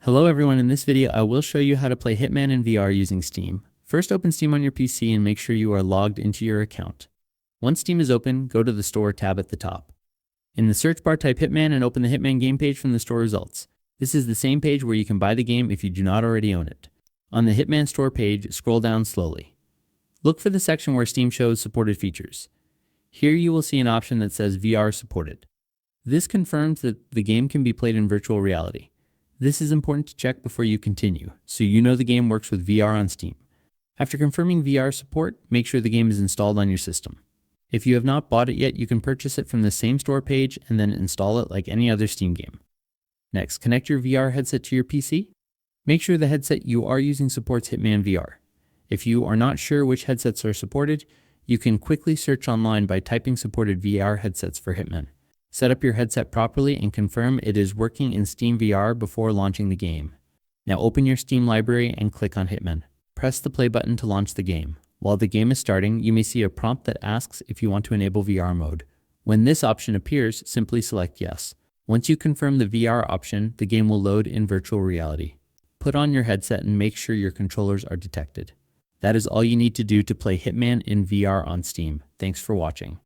Hello everyone, in this video I will show you how to play Hitman in VR using Steam. First, open Steam on your PC and make sure you are logged into your account. Once Steam is open, go to the Store tab at the top. In the search bar, type Hitman and open the Hitman game page from the store results. This is the same page where you can buy the game if you do not already own it. On the Hitman store page, scroll down slowly. Look for the section where Steam shows supported features. Here you will see an option that says VR supported. This confirms that the game can be played in virtual reality. This is important to check before you continue, so you know the game works with VR on Steam. After confirming VR support, make sure the game is installed on your system. If you have not bought it yet, you can purchase it from the same store page and then install it like any other Steam game. Next, connect your VR headset to your PC. Make sure the headset you are using supports Hitman VR. If you are not sure which headsets are supported, you can quickly search online by typing supported VR headsets for Hitman. Set up your headset properly and confirm it is working in Steam VR before launching the game. Now open your Steam library and click on Hitman. Press the play button to launch the game. While the game is starting, you may see a prompt that asks if you want to enable VR mode. When this option appears, simply select yes. Once you confirm the VR option, the game will load in virtual reality. Put on your headset and make sure your controllers are detected. That is all you need to do to play Hitman in VR on Steam. Thanks for watching.